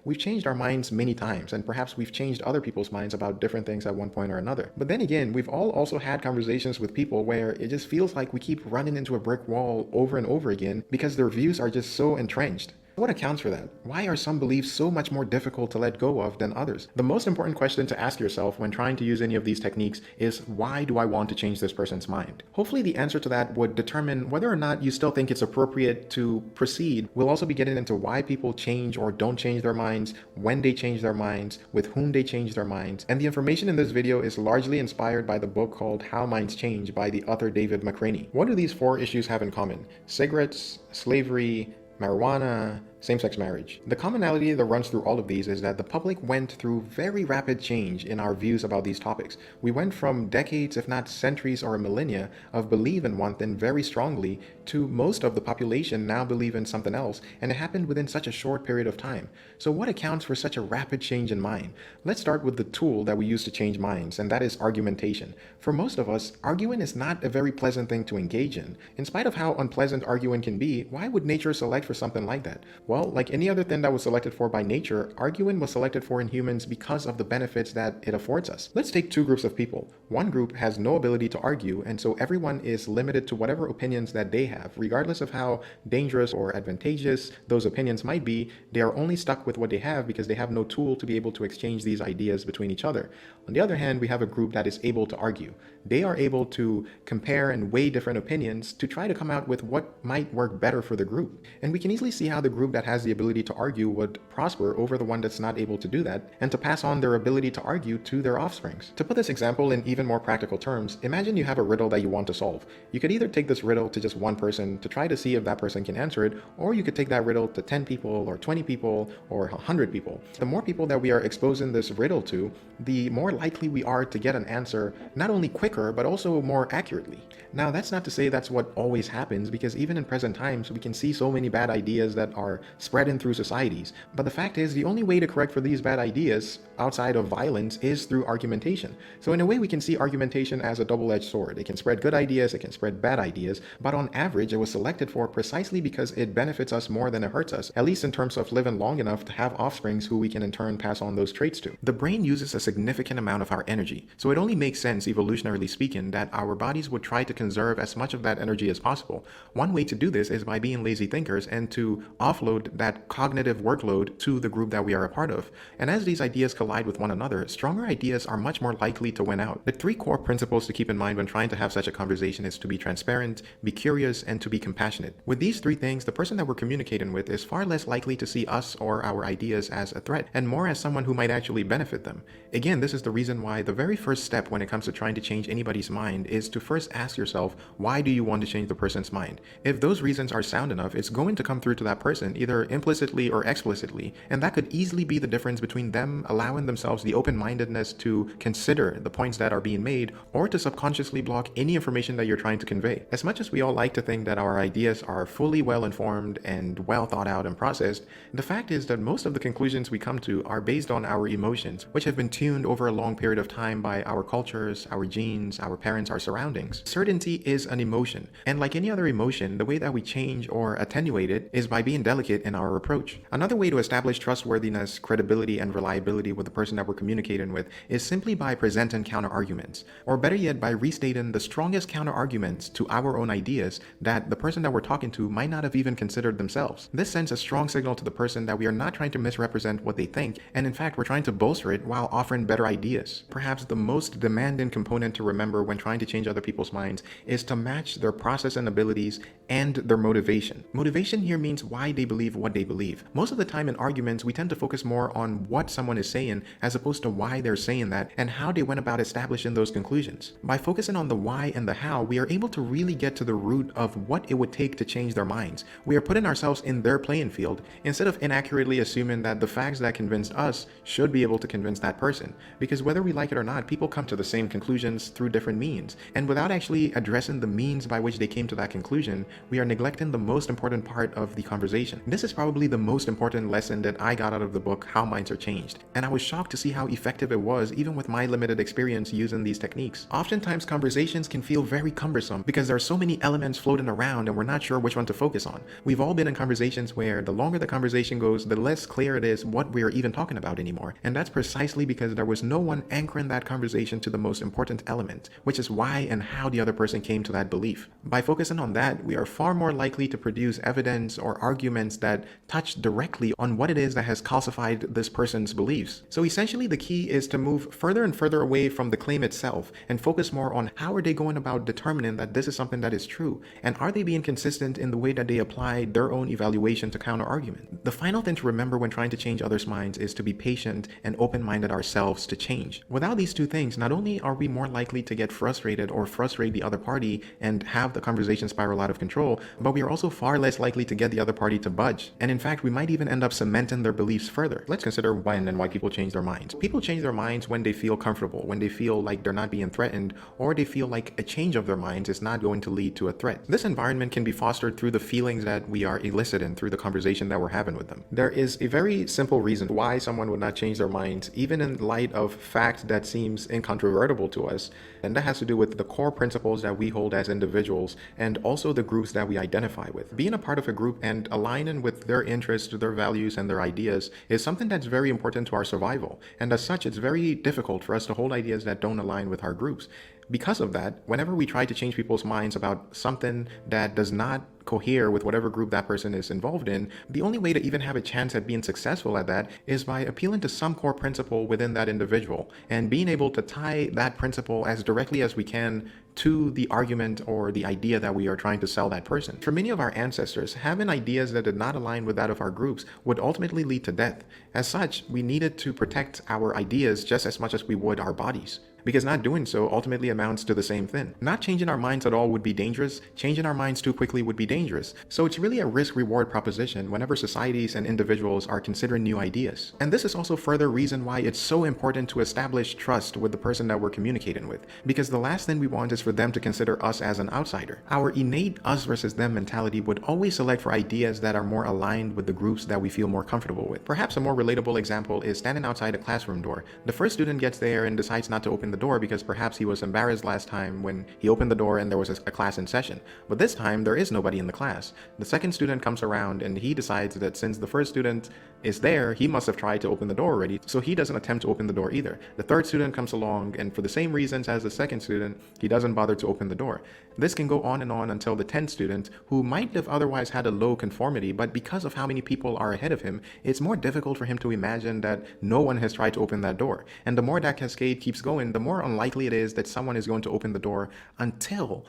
We've changed our minds many times, and perhaps we've changed other people's minds about different things at one point or another. But then again, we've all also had conversations with people where it just feels like we keep running into a brick wall over and over again because their views are just so entrenched. What accounts for that? Why are some beliefs so much more difficult to let go of than others? The most important question to ask yourself when trying to use any of these techniques is, why do I want to change this person's mind? Hopefully the answer to that would determine whether or not you still think it's appropriate to proceed. We'll also be getting into why people change or don't change their minds, when they change their minds, with whom they change their minds, and the information in this video is largely inspired by the book called How Minds Change by the author David McCraney. What do these 4 issues have in common? Cigarettes, slavery, marijuana, same-sex marriage. The commonality that runs through all of these is that the public went through very rapid change in our views about these topics. We went from decades, if not centuries or millennia, of believe in one thing very strongly to most of the population now believe in something else, and it happened within such a short period of time. So what accounts for such a rapid change in mind? Let's start with the tool that we use to change minds, and that is argumentation. For most of us, arguing is not a very pleasant thing to engage in. In spite of how unpleasant arguing can be, why would nature select for something like that? Well, like any other thing that was selected for by nature, arguing was selected for in humans because of the benefits that it affords us. Let's take 2 groups of people. One group has no ability to argue, and so everyone is limited to whatever opinions that they have. Regardless of how dangerous or advantageous those opinions might be, they are only stuck with what they have because they have no tool to be able to exchange these ideas between each other. On the other hand, we have a group that is able to argue. They are able to compare and weigh different opinions to try to come out with what might work better for the group. And we can easily see how the group that has the ability to argue would prosper over the one that's not able to do that, and to pass on their ability to argue to their offsprings. To put this example in even more practical terms, imagine you have a riddle that you want to solve. You could either take this riddle to just one person to try to see if that person can answer it, or you could take that riddle to 10 people or 20 people or 100 people. The more people that we are exposing this riddle to, the more likely we are to get an answer not only quicker but also more accurately. Now, that's not to say that's what always happens, because even in present times we can see so many bad ideas that are spreading through societies. But the fact is, the only way to correct for these bad ideas outside of violence is through argumentation. So in a way, we can see argumentation as a double-edged sword. It can spread good ideas, it can spread bad ideas, but on average it was selected for precisely because it benefits us more than it hurts us, at least in terms of living long enough to have offsprings who we can in turn pass on those traits to. The brain uses a significant amount of our energy, so it only makes sense, evolutionarily speaking, that our bodies would try to conserve as much of that energy as possible. One way to do this is by being lazy thinkers and to offload that cognitive workload to the group that we are a part of. And as these ideas collide with one another, stronger ideas are much more likely to win out. The 3 core principles to keep in mind when trying to have such a conversation is to be transparent, be curious, and to be compassionate. With these 3 things, the person that we're communicating with is far less likely to see us or our ideas as a threat, and more as someone who might actually benefit them. Again, this is the reason why the very first step when it comes to trying to change anybody's mind is to first ask yourself, why do you want to change the person's mind? If those reasons are sound enough, it's going to come through to that person, either implicitly or explicitly, and that could easily be the difference between them allowing themselves the open-mindedness to consider the points that are being made, or to subconsciously block any information that you're trying to convey. As much as we all like to think that our ideas are fully well-informed and well thought out and processed, the fact is that most of the conclusions we come to are based on our emotions, which have been tuned over a long period of time by our cultures, our genes, our parents, our surroundings. Certainty is an emotion, and like any other emotion, the way that we change or attenuate it is by being delicate in our approach. Another way to establish trustworthiness, credibility, and reliability with the person that we're communicating with is simply by presenting counter-arguments, or better yet, by restating the strongest counter-arguments to our own ideas that the person that we're talking to might not have even considered themselves. This sends a strong signal to the person that we are not trying to misrepresent what they think, and in fact, we're trying to bolster it while offering better ideas. Perhaps the most demanding component to remember when trying to change other people's minds is to match their processing abilities and their motivation. Motivation here means why they believe what they believe. Most of the time in arguments, we tend to focus more on what someone is saying as opposed to why they're saying that and how they went about establishing those conclusions. By focusing on the why and the how, we are able to really get to the root of what it would take to change their minds. We are putting ourselves in their playing field instead of inaccurately assuming that the facts that convinced us should be able to convince that person. Because whether we like it or not, people come to the same conclusions through different means. And without actually addressing the means by which they came to that conclusion, we are neglecting the most important part of the conversation. This this is probably the most important lesson that I got out of the book, How Minds Are Changed. And I was shocked to see how effective it was, even with my limited experience using these techniques. Oftentimes, conversations can feel very cumbersome because there are so many elements floating around and we're not sure which one to focus on. We've all been in conversations where the longer the conversation goes, the less clear it is what we're even talking about anymore. And that's precisely because there was no one anchoring that conversation to the most important element, which is why and how the other person came to that belief. By focusing on that, we are far more likely to produce evidence or arguments that touch directly on what it is that has calcified this person's beliefs. So essentially, the key is to move further and further away from the claim itself and focus more on how are they going about determining that this is something that is true, and are they being consistent in the way that they apply their own evaluation to counter argument. The final thing to remember when trying to change others' minds is to be patient and open-minded ourselves to change. Without these two things, not only are we more likely to get frustrated or frustrate the other party and have the conversation spiral out of control, but we are also far less likely to get the other party to budge. And in fact, we might even end up cementing their beliefs further. Let's consider when and why people change their minds. People change their minds when they feel comfortable, when they feel like they're not being threatened, or they feel like a change of their minds is not going to lead to a threat. This environment can be fostered through the feelings that we are eliciting through the conversation that we're having with them. There is a very simple reason why someone would not change their minds, even in light of fact that seems incontrovertible to us, and that has to do with the core principles that we hold as individuals and also the groups that we identify with. Being a part of a group and aligning with their interests, their values, and their ideas is something that's very important to our survival, and as such, it's very difficult for us to hold ideas that don't align with our groups. Because of that, whenever we try to change people's minds about something that does not cohere with whatever group that person is involved in, the only way to even have a chance at being successful at that is by appealing to some core principle within that individual and being able to tie that principle as directly as we can to the argument or the idea that we are trying to sell that person. For many of our ancestors, having ideas that did not align with that of our groups would ultimately lead to death. As such, we needed to protect our ideas just as much as we would our bodies, because not doing so ultimately amounts to the same thing. Not changing our minds at all would be dangerous. Changing our minds too quickly would be dangerous. So it's really a risk-reward proposition whenever societies and individuals are considering new ideas. And this is also further reason why it's so important to establish trust with the person that we're communicating with, because the last thing we want is for them to consider us as an outsider. Our innate us versus them mentality would always select for ideas that are more aligned with the groups that we feel more comfortable with. Perhaps a more relatable example is standing outside a classroom door. The first student gets there and decides not to open the door because perhaps he was embarrassed last time when he opened the door and there was a class in session. But this time there is nobody in the class. The second student comes around and he decides that since the first student is there, he must have tried to open the door already, so he doesn't attempt to open the door either. The third student comes along and for the same reasons as the second student, he doesn't bother to open the door. This can go on and on until the 10th student, who might have otherwise had a low conformity, but because of how many people are ahead of him, it's more difficult for him to imagine that no one has tried to open that door. And the more that cascade keeps going, the more unlikely it is that someone is going to open the door until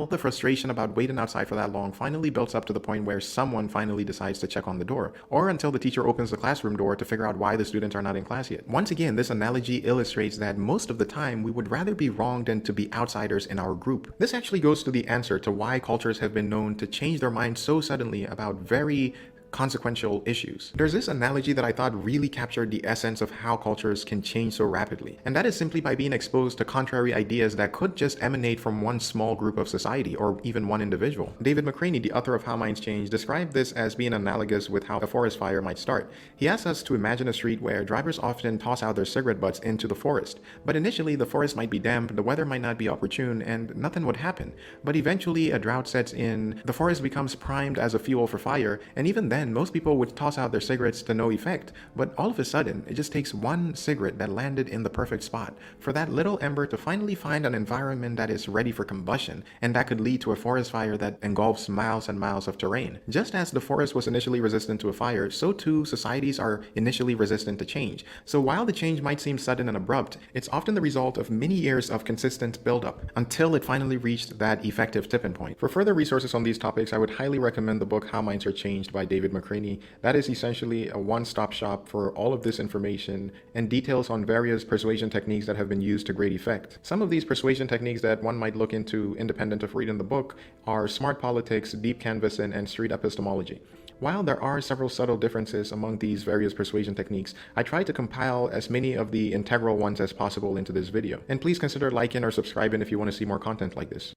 the frustration about waiting outside for that long finally builds up to the point where someone finally decides to check on the door, or until the teacher opens the classroom door to figure out why the students are not in class yet. Once again, this analogy illustrates that most of the time we would rather be wrong than to be outsiders in our group. This actually goes to the answer to why cultures have been known to change their minds so suddenly about very consequential issues. There's this analogy that I thought really captured the essence of how cultures can change so rapidly, and that is simply by being exposed to contrary ideas that could just emanate from one small group of society or even one individual. David McCraney, the author of How Minds Change, described this as being analogous with how a forest fire might start. He asks us to imagine a street where drivers often toss out their cigarette butts into the forest, but initially the forest might be damp, the weather might not be opportune, and nothing would happen. But eventually a drought sets in, the forest becomes primed as a fuel for fire, and even then most people would toss out their cigarettes to no effect. But all of a sudden, it just takes one cigarette that landed in the perfect spot for that little ember to finally find an environment that is ready for combustion, and that could lead to a forest fire that engulfs miles and miles of terrain. Just as the forest was initially resistant to a fire, so too societies are initially resistant to change. So while the change might seem sudden and abrupt, it's often the result of many years of consistent buildup until it finally reached that effective tipping point. For further resources on these topics, I would highly recommend the book How Minds Are Changed by David McCraney. That is essentially a one-stop shop for all of this information and details on various persuasion techniques that have been used to great effect. Some of these persuasion techniques that one might look into independent of reading the book are smart politics, deep canvassing, and street epistemology. While there are several subtle differences among these various persuasion techniques, I tried to compile as many of the integral ones as possible into this video. And please consider liking or subscribing if you want to see more content like this.